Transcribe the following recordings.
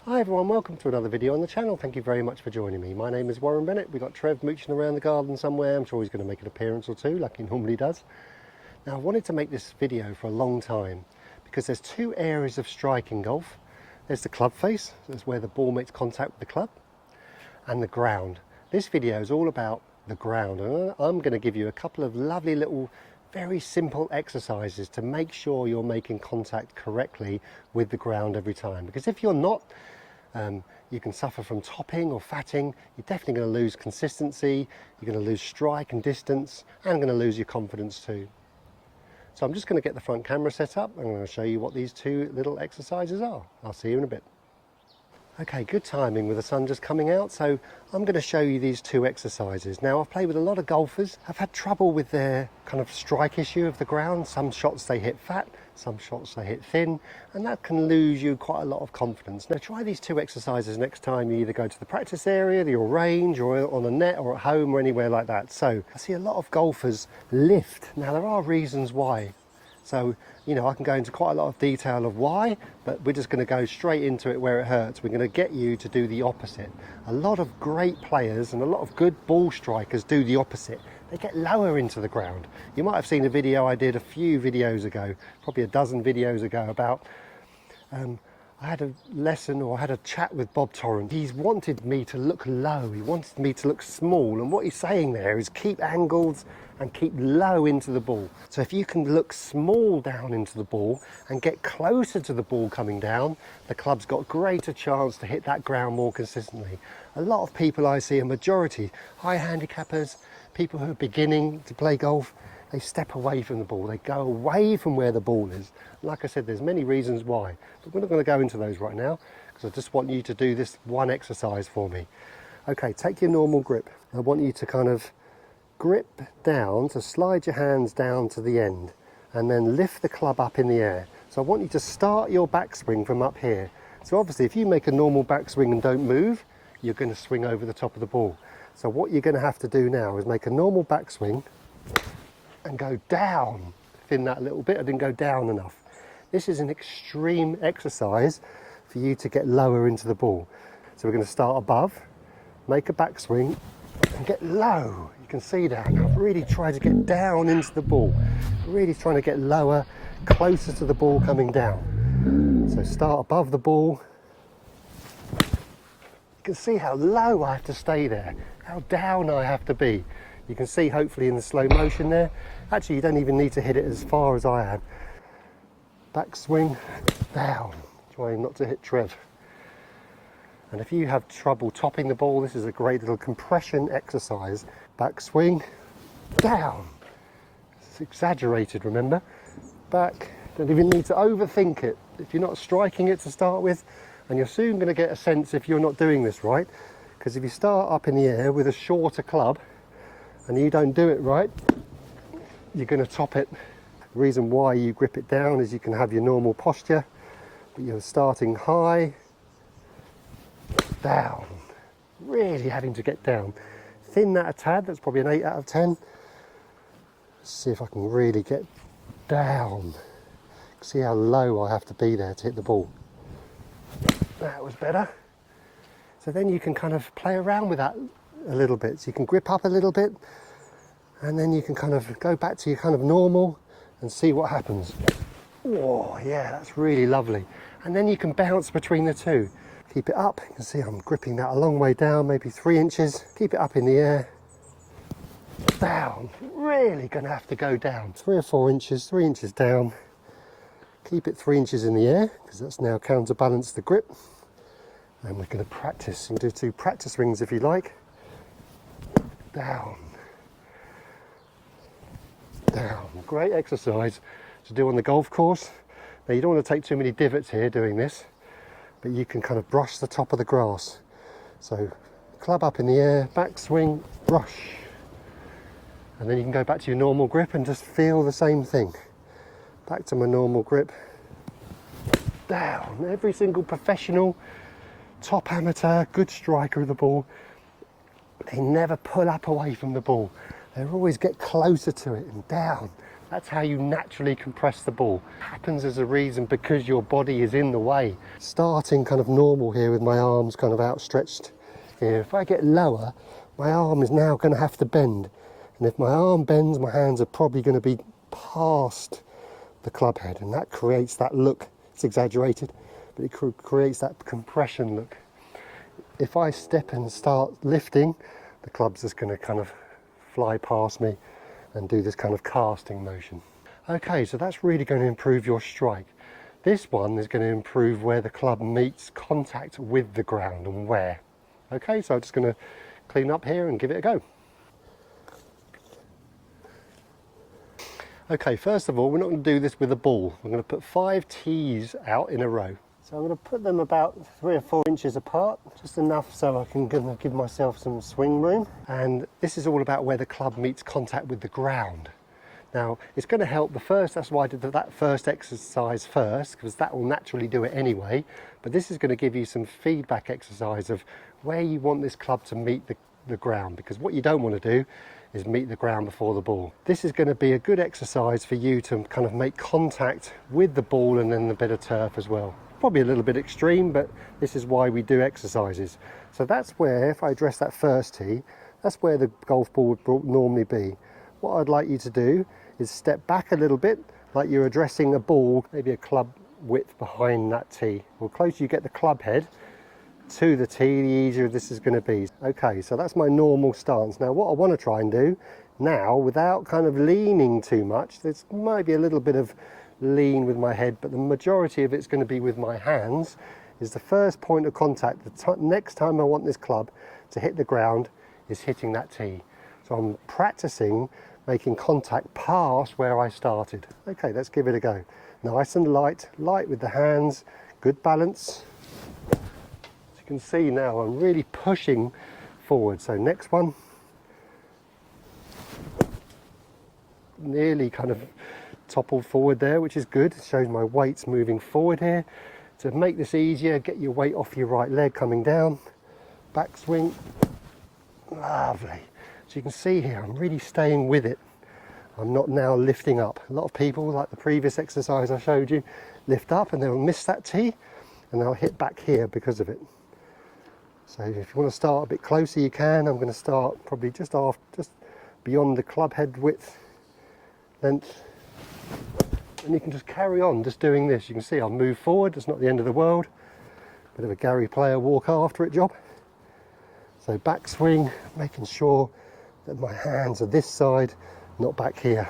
Hi everyone, welcome to another video on the channel. Thank you very much for joining me. My name is Warren Bennett. We've got Trev mooching around the garden somewhere. I'm sure he's going to make an appearance or two like he normally does. Now I wanted to make this video for a long time because there's two areas of strike in golf. There's the club face, that's where the ball makes contact with the club, and the ground. This video is all about the ground, and I'm going to give you a couple of lovely little very simple exercises to make sure you're making contact correctly with the ground every time, because if you're not, you can suffer from topping or fatting. You're definitely going to lose consistency, you're going to lose strike and distance, and going to lose your confidence too. So I'm just going to get the front camera set up. I'm going to show you what these two little exercises are. I'll see you in a bit. Okay, good timing with the sun just coming out, so I'm going to show you these two exercises. Now, I've played with a lot of golfers. I've had trouble with their kind of strike issue of the ground. Some shots they hit fat, some shots they hit thin, and that can lose you quite a lot of confidence. Now, try these two exercises next time you either go to the practice area, your range, or on a net, or at home, or anywhere like that. So, I see a lot of golfers lift. Now, there are reasons why. So, you know, I can go into quite a lot of detail of why, but we're just going to go straight into it where it hurts. We're going to get you to do the opposite. A lot of great players and a lot of good ball strikers do the opposite. They get lower into the ground. You might have seen a video I did a few videos ago, probably a dozen videos ago, about I had a lesson, or I had a chat with Bob Torrent. He's wanted me to look low, he wanted me to look small, and what he's saying there is keep angles and keep low into the ball. So if you can look small down into the ball and get closer to the ball coming down, the club's got greater chance to hit that ground more consistently. A lot of people I see, a majority, high handicappers, people who are beginning to play golf, they step away from the ball, they go away from where the ball is. Like I said, there's many reasons why, but we're not going to go into those right now, because I just want you to do this one exercise for me. Okay, take your normal grip. I want you to kind of grip down, to slide your hands down to the end, and then lift the club up in the air. So I want you to start your backswing from up here. So obviously if you make a normal backswing and don't move, you're going to swing over the top of the ball. So what you're going to have to do now is make a normal backswing and go down. Thin that a little bit, I didn't go down enough. This is an extreme exercise for you to get lower into the ball. So we're going to start above, make a backswing, and get low. You can see that. Now really try to get down into the ball. Really trying to get lower, closer to the ball coming down. So start above the ball. You can see how low I have to stay there, how down I have to be. You can see hopefully in the slow motion there. Actually, you don't even need to hit it as far as I have. Backswing, down. Trying not to hit Trev. And if you have trouble topping the ball, this is a great little compression exercise. Backswing, down. It's exaggerated, remember? Back, don't even need to overthink it. If you're not striking it to start with, and you're soon going to get a sense if you're not doing this right, because if you start up in the air with a shorter club, and you don't do it right, you're going to top it. The reason why you grip it down is you can have your normal posture, but you're starting high, down, really having to get down. Thin that a tad, that's probably an 8 out of 10. Let's see if I can really get down. See how low I have to be there to hit the ball. That was better. So then you can kind of play around with that a little bit. So you can grip up a little bit, and then you can kind of go back to your kind of normal and see what happens. Oh yeah, that's really lovely. And then you can bounce between the two. Keep it up. You can see I'm gripping that a long way down, maybe 3 inches. Keep it up in the air. Down. Really going to have to go down. 3 or 4 inches, 3 inches down. Keep it 3 inches in the air, because that's now counterbalanced the grip. And we're going to practice. You can do 2 practice swings if you like. Down. Down. Great exercise to do on the golf course. Now you don't want to take too many divots here doing this, but you can kind of brush the top of the grass. So club up in the air, backswing, brush. And then you can go back to your normal grip and just feel the same thing. Back to my normal grip. Down. Every single professional, top amateur, good striker of the ball, they never pull up away from the ball. They always get closer to it and down. That's how you naturally compress the ball. It happens as a reason because your body is in the way. Starting kind of normal here with my arms kind of outstretched here. If I get lower, my arm is now going to have to bend. And if my arm bends, my hands are probably going to be past the club head, and that creates that look. It's exaggerated, but it creates that compression look. If I step and start lifting, the club's just going to kind of fly past me and do this kind of casting motion. Okay, so that's really going to improve your strike. This one is going to improve where the club meets contact with the ground and where. Okay, so I'm just going to clean up here and give it a go. Okay, first of all, we're not going to do this with a ball. I'm going to put 5 tees out in a row. So I'm going to put them about 3 or 4 inches apart, just enough so I can give myself some swing room. And this is all about where the club meets contact with the ground. Now, it's going to help that's why I did that first exercise first, because that will naturally do it anyway. But this is going to give you some feedback exercise of where you want this club to meet the ground, because what you don't want to do is meet the ground before the ball. This is going to be a good exercise for you to kind of make contact with the ball and then the bit of turf as well. Probably a little bit extreme, but this is why we do exercises. So that's where, if I address that first tee, that's where the golf ball would normally be. What I'd like you to do is step back a little bit, like you're addressing a ball, maybe a club width behind that tee. The closer you get the club head to the tee, the easier this is going to be. Okay, so that's my normal stance. Now what I want to try and do now, without kind of leaning too much, there's might be a little bit of lean with my head, but the majority of it's going to be with my hands, is the first point of contact. Next time I want this club to hit the ground is hitting that tee. So I'm practicing making contact past where I started. Okay, let's give it a go. Nice and light with the hands, good balance. As you can see now, I'm really pushing forward. So next one, nearly kind of toppled forward there, which is good. It shows my weight's moving forward here. To make this easier, get your weight off your right leg coming down, back swing, lovely. So you can see here, I'm really staying with it. I'm not now lifting up. A lot of people, like the previous exercise I showed you, lift up and they'll miss that tee and they'll hit back here because of it. So if you want to start a bit closer, you can. I'm going to start probably just beyond the club head width, length. And you can just carry on just doing this. You can see I'll move forward, it's not the end of the world. Bit of a Gary Player walk after it job. So back swing, making sure that my hands are this side, not back here.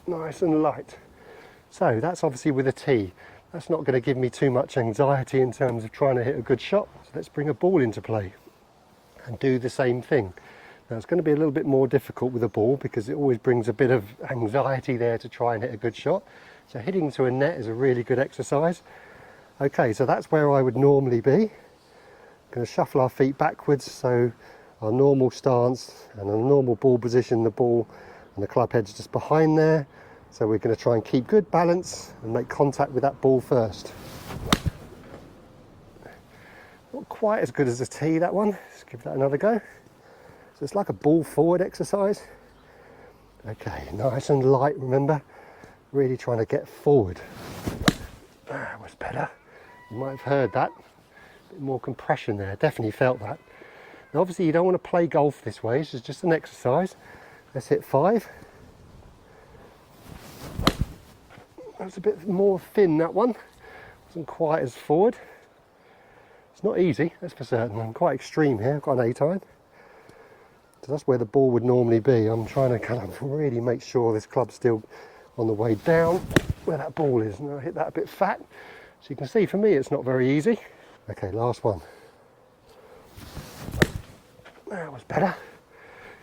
Nice and light. So that's obviously with a tee. That's not going to give me too much anxiety in terms of trying to hit a good shot. So let's bring a ball into play and do the same thing. Now it's going to be a little bit more difficult with a ball because it always brings a bit of anxiety there to try and hit a good shot. So hitting to a net is a really good exercise. Okay, so that's where I would normally be. Going to shuffle our feet backwards, so our normal stance and a normal ball position, the ball and the club head's just behind there. So we're going to try and keep good balance and make contact with that ball first. Not quite as good as a tee, that one. Let's give that another go. So it's like a ball forward exercise. Okay, nice and light, remember? Really trying to get forward. That was better. You might have heard that. A bit more compression there, definitely felt that. Now obviously you don't want to play golf this way, this is just an exercise. Let's hit 5. That was a bit more thin, that one. Wasn't quite as forward. It's not easy, that's for certain. I'm quite extreme here, I've got an 8 iron. So that's where the ball would normally be. I'm trying to kind of really make sure this club's still on the way down where that ball is. And I hit that a bit fat. So you can see for me it's not very easy. Okay, last one. That was better.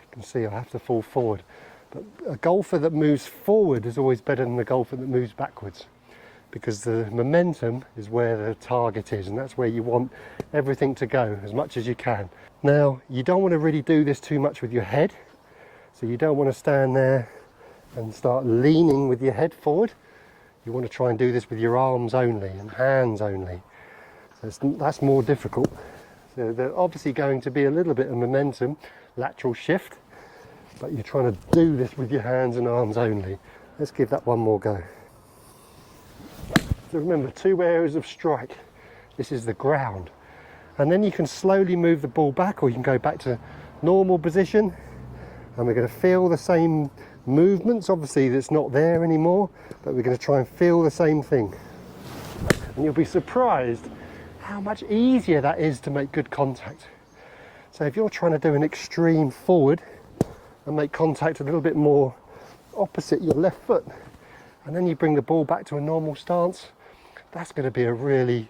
You can see I have to fall forward. But a golfer that moves forward is always better than a golfer that moves backwards, because the momentum is where the target is, and that's where you want everything to go as much as you can. Now, you don't want to really do this too much with your head, so you don't want to stand there and start leaning with your head forward. You want to try and do this with your arms only and hands only. So that's more difficult. So there's obviously going to be a little bit of momentum, lateral shift. but you're trying to do this with your hands and arms only. Let's give that one more go. So remember, 2 areas of strike. This is the ground. And then you can slowly move the ball back, or you can go back to normal position. And we're going to feel the same movements. Obviously, that's not there anymore, but we're going to try and feel the same thing. And you'll be surprised how much easier that is to make good contact. So if you're trying to do an extreme forward and make contact a little bit more opposite your left foot, and then you bring the ball back to a normal stance, that's going to be a really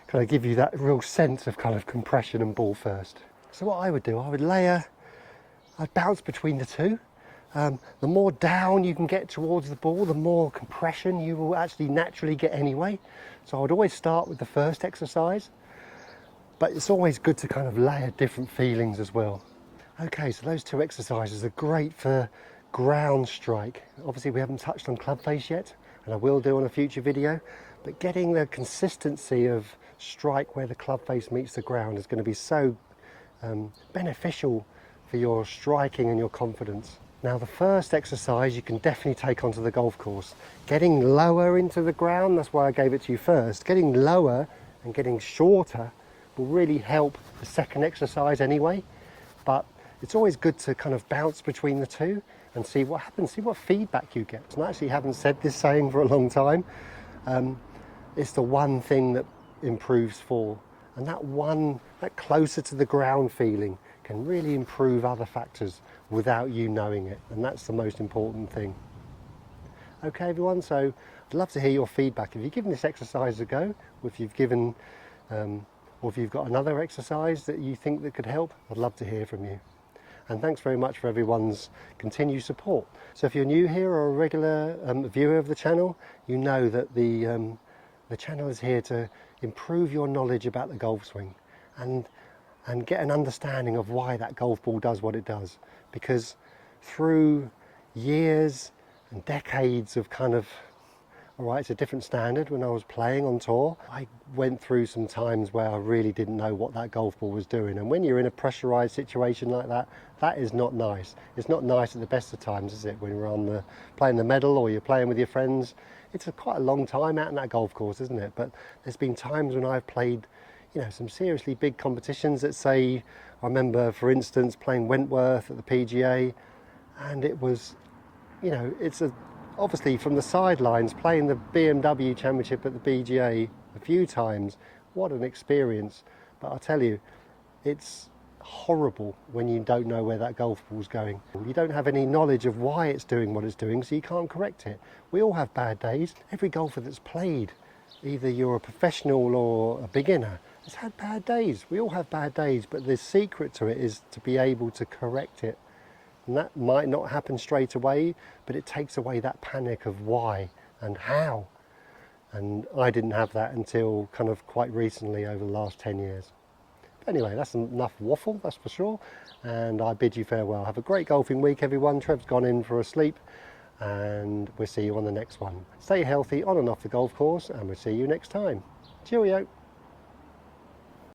kind of give you that real sense of kind of compression and ball first. So what I would do, I would layer, I'd bounce between the two. The more down you can get towards the ball, the more compression you will actually naturally get anyway. So I would always start with the first exercise, but it's always good to kind of layer different feelings as well. Okay, so those 2 exercises are great for ground strike. Obviously we haven't touched on club face yet, and I will do on a future video, but getting the consistency of strike where the club face meets the ground is going to be so beneficial for your striking and your confidence. Now the first exercise you can definitely take onto the golf course. Getting lower into the ground, that's why I gave it to you first. Getting lower and getting shorter will really help the second exercise anyway, but it's always good to kind of bounce between the two and see what happens, see what feedback you get. And I actually haven't said this saying for a long time. It's the one thing that improves fall, and that closer to the ground feeling can really improve other factors without you knowing it, and that's the most important thing. Okay everyone, so I'd love to hear your feedback. If you've given this exercise a go, or if you've given or if you've got another exercise that you think that could help, I'd love to hear from you. And thanks very much for everyone's continued support. So if you're new here or a regular viewer of the channel, you know that the channel is here to improve your knowledge about the golf swing and get an understanding of why that golf ball does what it does. Because through years and decades of kind of, all right, it's a different standard. When I was playing on tour, I went through some times where I really didn't know what that golf ball was doing. And when you're in a pressurized situation like that, that is not nice. It's not nice at the best of times, is it? When you're on playing the medal or you're playing with your friends, it's quite a long time out in that golf course, isn't it? But there's been times when I've played, you know, some seriously big competitions that say, I remember, for instance, playing Wentworth at the PGA, and it was, you know, obviously from the sidelines, playing the BMW Championship at the PGA a few times, what an experience. But I'll tell you, it's horrible when you don't know where that golf ball's going. You don't have any knowledge of why it's doing what it's doing, so you can't correct it. We all have bad days. Every golfer that's played, either you're a professional or a beginner, has had bad days. We all have bad days, but the secret to it is to be able to correct it. And that might not happen straight away, but it takes away that panic of why and how. And I didn't have that until kind of quite recently, over the last 10 years. But anyway, that's enough waffle, that's for sure. And I bid you farewell. Have a great golfing week, everyone. Trev's gone in for a sleep, and we'll see you on the next one. Stay healthy on and off the golf course, and we'll see you next time. Cheerio.